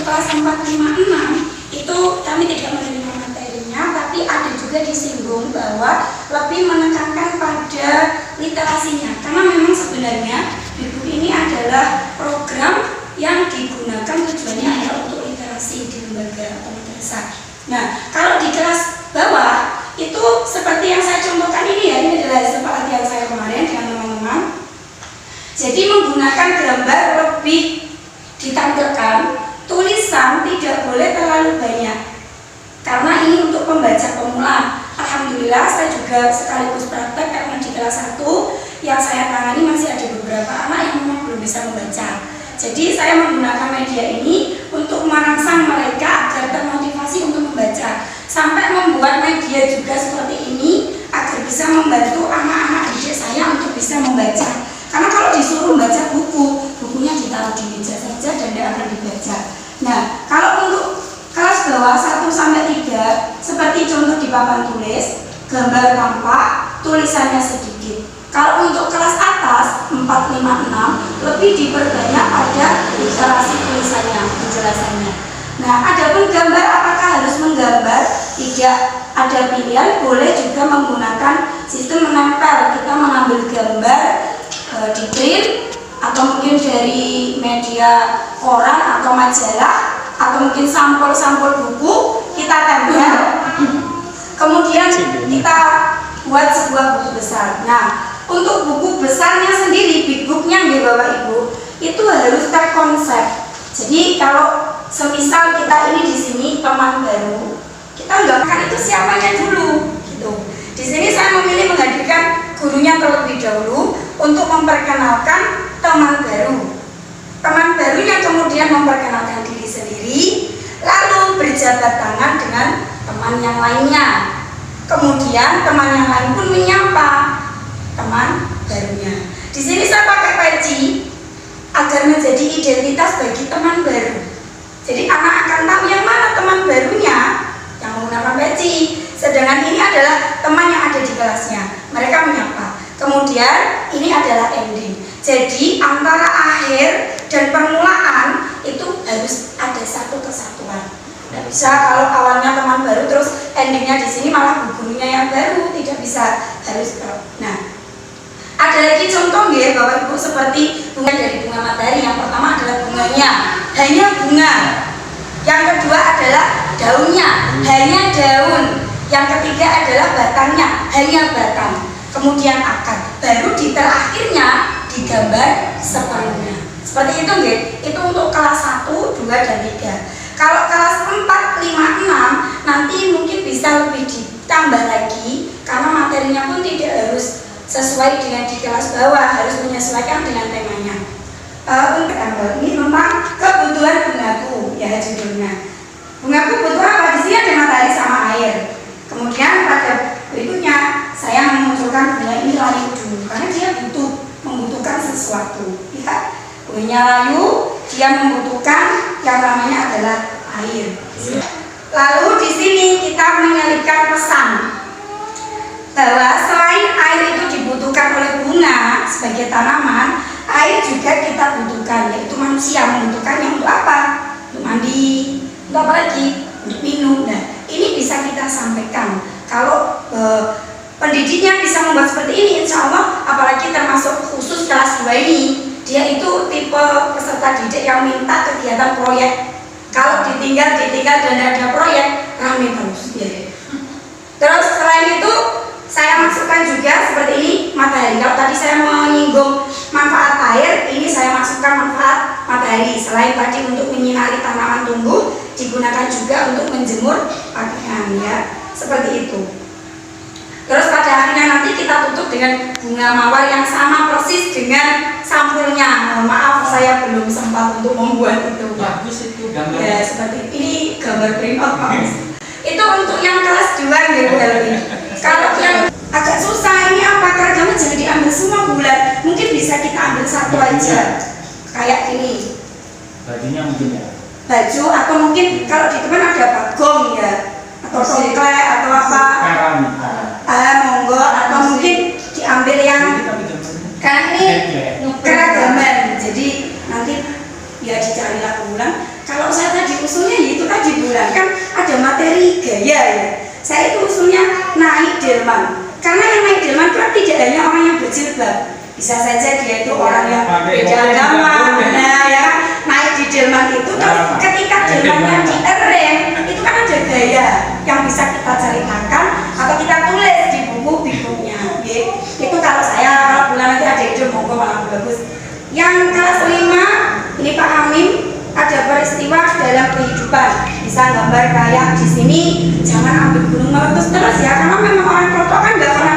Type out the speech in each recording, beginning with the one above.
untuk kelas 456 itu kami tidak menerima materinya, tapi ada juga disinggung bahwa lebih menekankan pada literasinya, karena memang sebenarnya buku ini adalah program yang digunakan tujuannya adalah untuk literasi di lembaga atau madrasah. Nah, kalau di kelas bawah itu seperti yang saya contohkan ini ya, ini adalah hasil pelatihan saya kemarin dengan teman-teman. Jadi menggunakan gambar lebih ditampilkan, tulisan tidak boleh terlalu banyak karena ini untuk pembaca pemula. Alhamdulillah saya juga sekaligus praktek karena di kelas 1 yang saya tangani masih ada beberapa anak yang memang belum bisa membaca. Jadi saya menggunakan media ini untuk merangsang mereka agar termotivasi untuk membaca, sampai membuat media juga seperti ini agar bisa membantu anak-anak didik saya untuk bisa membaca. Karena kalau disuruh membaca buku, bukunya ditaruh di meja saja dan tidak akan dibaca. Nah, kalau untuk kelas bawah 1 sampai 3 seperti contoh di papan tulis, gambar tampak, tulisannya sedikit. Kalau untuk kelas atas 4, 5, 6 lebih diperbanyak pada literasi tulisannya, penjelasannya. Nah, adapun gambar apakah harus menggambar? Tidak ada pilihan, boleh juga menggunakan sistem menempel. Kita mengambil gambar di print atau mungkin dari media koran atau majalah atau mungkin sampul-sampul buku kita tempel, kemudian kita buat sebuah buku besar. Nah, untuk buku besarnya sendiri, big booknya di Bapak Ibu itu harus terkonsep. Jadi kalau semisal kita ini di sini teman baru, kita nggak makan itu siapanya dulu gitu. Di sini saya memilih menghadirkan gurunya terlebih dahulu untuk memperkenalkan teman baru. Teman barunya kemudian memperkenalkan diri sendiri, lalu berjabat tangan dengan teman yang lainnya. Kemudian teman yang lain pun menyapa teman barunya. Di sini saya pakai peci agar menjadi identitas bagi teman baru. Jadi anak akan tahu yang mana teman barunya yang menggunakan peci. Sedangkan ini adalah teman yang ada di kelasnya. Mereka menyapa. Kemudian ini adalah ending. Jadi antara akhir dan permulaan itu harus ada satu kesatuan. Tidak bisa kalau awalnya teman baru terus endingnya di sini malah gurunya yang baru, tidak bisa, harus. Nah, ada lagi contoh ya Bapak Ibu seperti bunga dari bunga matahari. Yang pertama adalah bunganya, hanya bunga. Yang kedua adalah daunnya, hanya daun. Yang ketiga adalah batangnya, hanya batang. Kemudian akar, baru di terakhirnya digambar sepenuhnya. Seperti itu nggih. Itu untuk kelas 1, 2 dan 3. Kalau kelas 4, 5, 6 nanti mungkin bisa lebih ditambah lagi karena materinya pun tidak harus sesuai dengan di kelas bawah, harus menyesuaikan dengan temanya. Untuk ini tentang kebutuhan bungaku ya judulnya. Bungaku butuh apa? Di sini ada matahari sama air. Kemudian pada berikutnya saya memunculkan bunga ini layu dulu karena dia membutuhkan sesuatu. Lihat, bunganya layu, dia membutuhkan yang namanya adalah air. Lalu di sini kita menyelipkan pesan bahwa selain air itu dibutuhkan oleh bunga sebagai tanaman, air juga kita butuhkan, yaitu manusia membutuhkannya untuk apa? Untuk mandi, untuk apa lagi? Untuk minum. Nah, ini bisa kita sampaikan. Kalau pendidiknya bisa membuat seperti ini, insya Allah, apalagi termasuk khusus kelas 2 ini, dia itu tipe peserta didik yang minta kegiatan proyek. Kalau ditinggal dan ada proyek, rame terus. Ya. Terus selain itu, saya masukkan juga seperti ini matahari. Kalau tadi saya menyinggung manfaat air, ini saya masukkan manfaat matahari. Selain tadi untuk menyinari tanaman tumbuh, digunakan juga untuk menjemur pakaian ya. Seperti itu. Terus pada akhirnya nanti kita tutup dengan bunga mawar yang sama persis dengan sampulnya. Maaf saya belum sempat untuk membuat itu. Bagus itu gambar. Ya seperti ini gambar print out Pak. Itu untuk yang kelas 2 ya Bu Helmi. Kalau yang agak susah ini apa? Keragamnya jangan diambil semua bulan. Mungkin bisa kita ambil satu aja. Kayak ini. Bajunya mungkin ya. Baju atau mungkin kalau di teman ada bagong ya. Atau tongklek atau apa. Monggo atau mungkin diambil yang karena ini keragaman, jadi nanti ya dicarilah ulang. Kalau saya tadi kebetulan kan ada materi gaya ya. Saya itu usulnya naik delman. Karena yang naik delman kan tidak hanya orang yang berjilbab. Bisa saja dia itu orang yang beda agama. Nah ya, naik di delman itu terus ketika delmannya dierem, itu kan ada gaya yang bisa kita ceritakan atau kita tulis di buku-bukunya. Itu kalau saya, kalau bulan nanti ada ide monggo malah bagus. Yang kelas 5 ini Pak Amin, ada peristiwa dalam kehidupan. Bisa gambar kayak di sini, jangan ambil gunung meletus terus ya, karena memang orang Klothok kan nggak pernah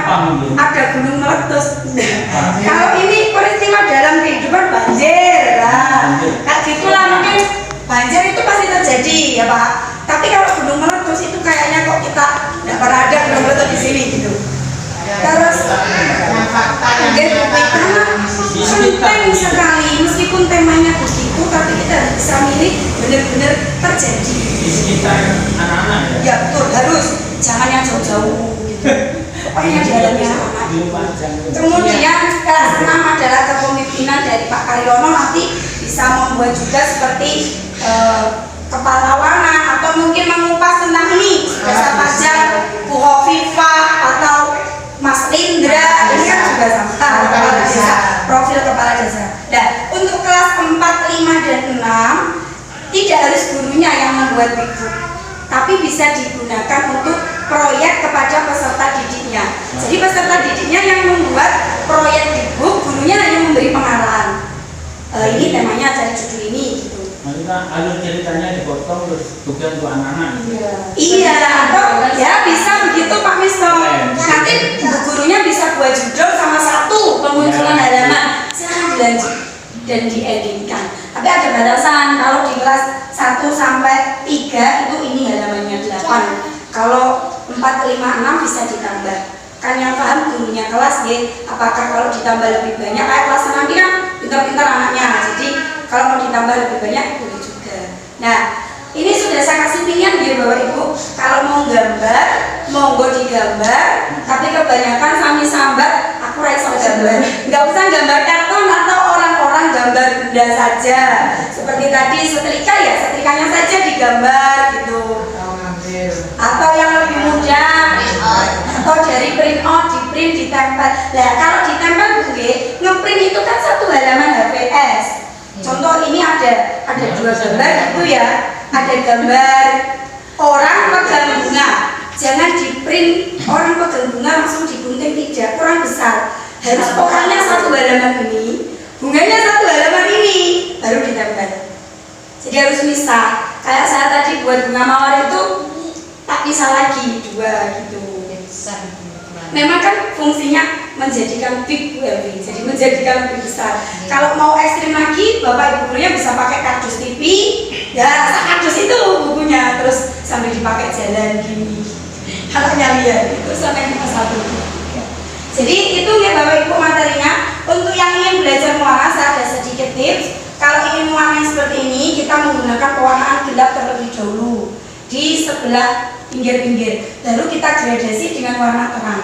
ada gunung meletus. Kalau ini peristiwa dalam kehidupan banjir lah, kayak gitulah mungkin banjir itu pasti terjadi ya Pak. Tapi kalau gunung meletus itu kayaknya kok kita nggak pernah ada gunung meletus di sini gitu. Terus penting sekali meskipun temanya begitu, tapi kita harus bisa milih benar-benar terjadi di sekitar anak-anak ya. Ya betul, harus jangan yang jauh-jauh gitu. Pokoknya jalannya anak. Kemudian kelas 6 adalah kepemimpinan dari Pak Karyono, nanti bisa membuat juga seperti kepahlawanan atau mungkin mengupas tentang ini jasa pajak, Bu Hovifah atau Mas Indra, ini kan juga sama kepala desa, profil kepala desa. Nah, untuk kelas 4, 5, dan 6 tidak harus gurunya yang membuat buku, tapi bisa digunakan untuk proyek kepada peserta didiknya. Jadi peserta didiknya yang membuat proyek di buku, gurunya hanya memberi pengarahan. Ini temanya cari judul ini gitu. Maksudnya alur ceritanya dipotong terus tugas untuk anak-anak gitu. Iya, atau ya bisa begitu Pak Misto. Nanti gurunya bisa buat judul sama satu pemunculan halaman. Silahkan dilanjut dan dieditkan. Tapi ada batasan, kalau di kelas 1 sampai 3 itu ini halamannya 8. Kalau 4, 5, 6 bisa ditambah. Kan yang paham gurunya kelas ya. Apakah kalau ditambah lebih banyak kayak kelas nanti kan pintar-pintar anaknya. Jadi kalau mau ditambah lebih banyak boleh juga. Nah, ini sudah saya kasih pilihan ya Bapak Ibu. Kalau mau gambar, monggo digambar. Tapi kebanyakan sami sambat, aku raiso gambar. Nggak usah gambar karton atau orang-orang gambar benda saja. Seperti tadi setrika ya, setrikanya saja digambar gitu. Atau yang lebih mudah, atau dari print out, di print, ditempel. Nah, kalau ditempel ngeprint itu kan satu halaman HVS. Contoh ini ada 2 gambar gitu ya. Ada gambar orang pegang bunga. Jangan di print orang pegang bunga langsung digunting, tidak, kurang besar. Harus orangnya satu halaman ini, bunganya satu halaman ini, baru ditempel. Jadi harus misah. Kayak saya tadi buat bunga mawar itu tak bisa lagi 2 gitu. Memang kan fungsinya menjadikan big web, jadi menjadikan lebih besar. Kalau mau ekstrim lagi, Bapak Ibu gurunya bisa pakai kardus TV, ya kardus itu bukunya, terus sambil dipakai jalan gini. Anaknya lihat itu sampai kelas 1. Jadi itu ya Bapak Ibu materinya. Untuk yang ingin belajar mewarna, saya ada sedikit tips. Kalau ingin mewarna seperti ini, kita menggunakan pewarnaan gelap terlebih dahulu di sebelah pinggir-pinggir, lalu kita gradasi dengan warna terang.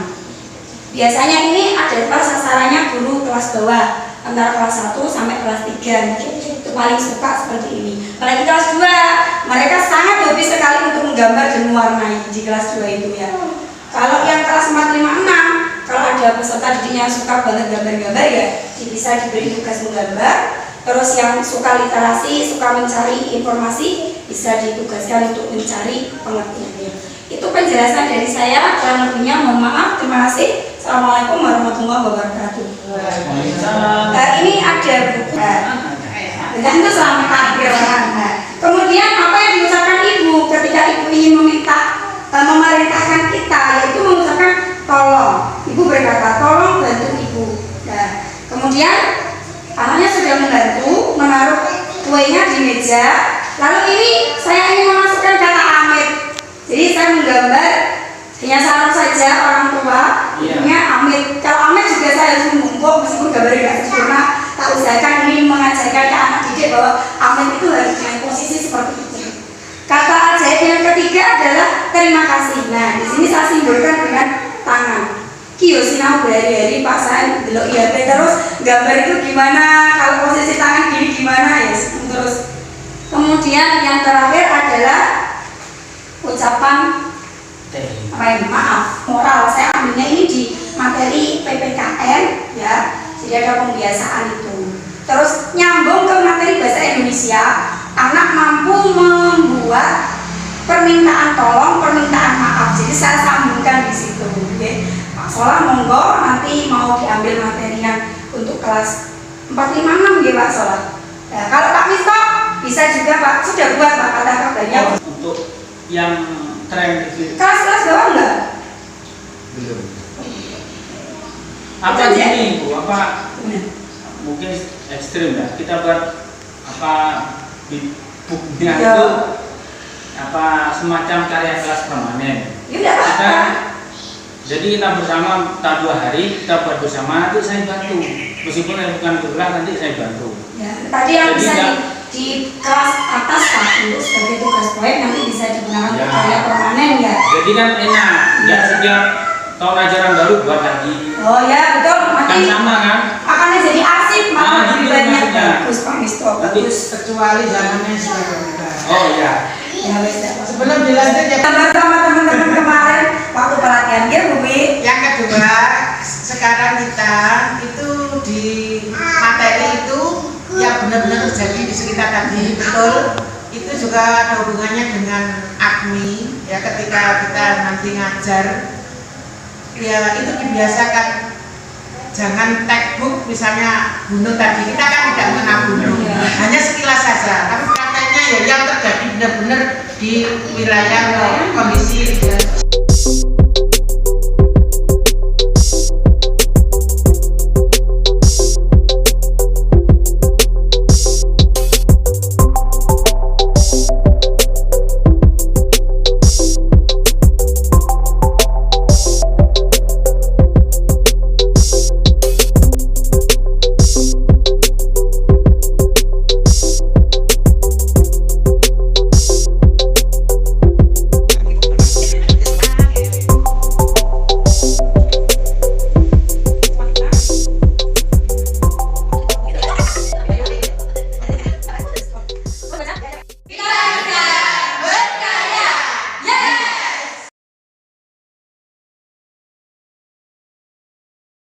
Biasanya ini ada sasarannya guru kelas bawah, antara kelas 1 sampai kelas 3 itu paling suka seperti ini. Apalagi kelas 2, mereka sangat hobi sekali untuk menggambar dan mewarnai di kelas 2 itu ya. Kalau yang kelas 4, 5, 6, kalau ada peserta didiknya suka banget gambar-gambar ya bisa diberi tugas menggambar. Terus yang suka literasi, suka mencari informasi, bisa ditugaskan untuk mencari pengertiannya. Itu penjelasan dari saya, kurang lebihnya mohon maaf, terima kasih. Assalamualaikum warahmatullahi wabarakatuh. Ini ada buku, dan itu selama akhir. Kemudian apa yang diucapkan ibu ketika ibu ingin memerintahkan kita, yaitu mengucapkan tolong. Ibu berkata tolong bantu ibu. Nah, kemudian anaknya sudah membantu menaruh kuenya di meja. Lalu ini saya ingin memasukkan kata Amit. Jadi saya menggambar hanya satu saja orang tua, punya Amit. Kalau Amit juga saya harus mengumpul meskipun gambarnya tidak sempurna. Tak usahakan ini mengajarkan ke anak didik bahwa Amit itu harus dengan posisi seperti itu. Kata ajaib yang ketiga adalah terima kasih. Nah, di sini saya simbolkan dengan tangan. Kio sinau berhari-hari Pak saya belok ya terus gambar itu gimana, kalau posisi tangan gini gimana ya terus. Kemudian yang terakhir adalah ucapan maaf moral. Saya ambilnya ini di materi PPKN ya, jadi ada pembiasaan itu. Terus nyambung ke materi bahasa Indonesia, anak mampu membuat permintaan tolong, permintaan maaf. Jadi saya sambungkan di situ. Okay. Pak Solah monggo nanti mau diambil materinya untuk kelas 4, 5, 6 ya Pak Solah. Nah, kalau Pak Misto bisa juga Pak, sudah buat Pak kata-katanya. Untuk yang tren itu Kelas-kelas bawah enggak? Belum. apa Itu aja. gini Bu, apa mungkin ekstrim ya, kita buat apa di booknya Ya. itu apa semacam karya kelas permanen. Ya udah Pak. Kita jadi kita bersama, kita 2 hari kita buat bersama, nanti saya bantu meskipun saya bukan guru nanti saya bantu. Ya, tadi yang Jadi bisa enggak- di kelas atas Pak untuk sebagai tugas proyek nanti bisa digunakan untuk Ya. karya permanen ya. Jadi kan enak, nggak setiap tahun ajaran baru buat lagi. Oh ya betul, Kan nanti sama kan? akannya jadi arsip Nah, malah lebih gitu banyak. maksudnya. Bagus Pak Misto, Nanti- bagus. Kecuali zamannya sudah berubah. Oh iya. Ya wes ya. Pak. Sebelum dilanjut ya, Gambar sama teman-teman kemarin waktu pelatihan dia Bu Wi. yang kedua, sekarang kita itu di materi itu yang benar-benar terjadi di sekitar tadi betul, itu juga ada hubungannya dengan AKMI ya, ketika kita nanti ngajar ya itu dibiasakan jangan textbook misalnya gunung tadi, kita kan tidak mengenal gunung, hanya sekilas saja, tapi prakteknya ya yang terjadi benar-benar di wilayah kondisi